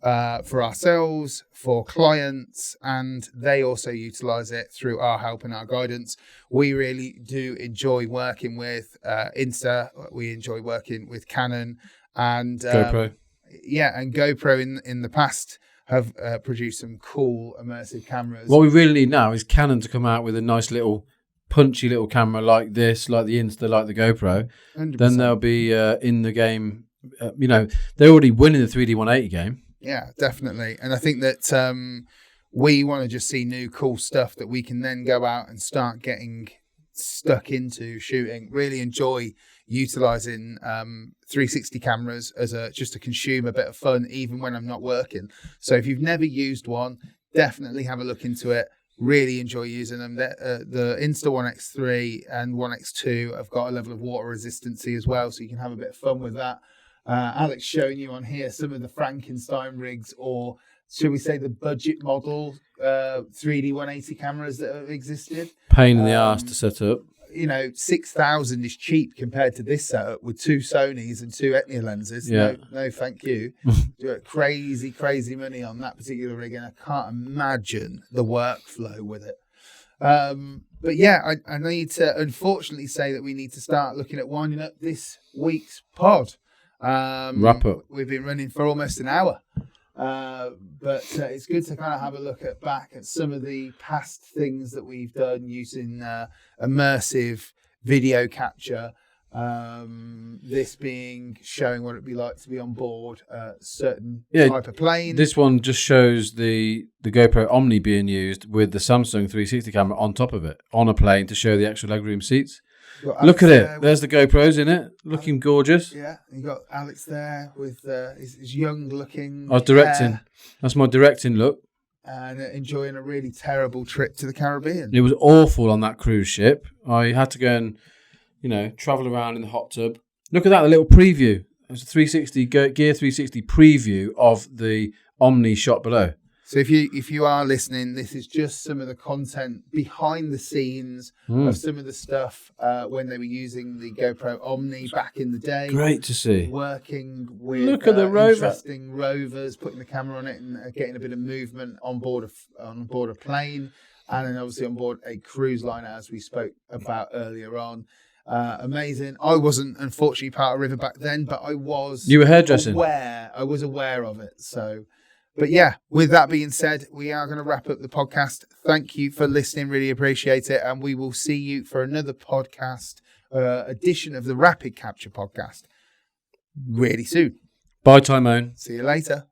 for ourselves, for clients, and they also utilize it through our help and our guidance. We really do enjoy working with Insta. We enjoy working with Canon and GoPro. And GoPro in the past have produced some cool immersive cameras. What we really need now is Canon to come out with a nice little punchy little camera like this, like the Insta, like the GoPro. 100%. Then they'll be in the game. They're already winning the 3D 180 game. Yeah, definitely. And I think that we want to just see new cool stuff that we can then go out and start getting stuck into shooting. Really enjoy utilizing 360 cameras as just to consume a bit of fun, even when I'm not working. So if you've never used one, definitely have a look into it. Really enjoy using them. The Insta 1X3 and 1X2 have got a level of water resistancy as well, so you can have a bit of fun with that. Alex showing you on here some of the Frankenstein rigs, or should we say the budget model 3D 180 cameras that have existed. Pain in the arse to set up. 6,000 is cheap compared to this setup with 2 Sonys and 2 Etnia lenses. Yeah. No, thank you. crazy money on that particular rig, and I can't imagine the workflow with it. But yeah, I need to unfortunately say that we need to start looking at winding up this week's pod. Wrap up. We've been running for almost an hour. But it's good to kind of have a look back at some of the past things that we've done using immersive video capture. This being showing what it'd be like to be on board a certain type of plane. This one just shows the GoPro Omni being used with the Samsung 360 camera on top of it on a plane to show the extra legroom seats. Look at it. There's the GoPros in it, looking gorgeous. Yeah, you got Alex there with his young looking. I was directing. hair. That's my directing look. And enjoying a really terrible trip to the Caribbean. It was awful on that cruise ship. I had to go and, travel around in the hot tub. Look at that, the little preview. It was a 360 Gear 360 preview of the Omni shot below. So if you are listening, this is just some of the content behind the scenes of some of the stuff when they were using the GoPro Omni back in the day. Great to see. Working with Look at the rover. Interesting rovers, putting the camera on it and getting a bit of movement on board a plane, and then obviously on board a cruise liner, as we spoke about earlier on. Amazing. I wasn't unfortunately part of River back then, but I was. You were hairdressing. I was aware of it. So. But yeah, with that being said, we are going to wrap up the podcast. Thank you for listening. Really appreciate it. And we will see you for another podcast edition of the Rapid Capture podcast really soon. Bye, Timon. See you later.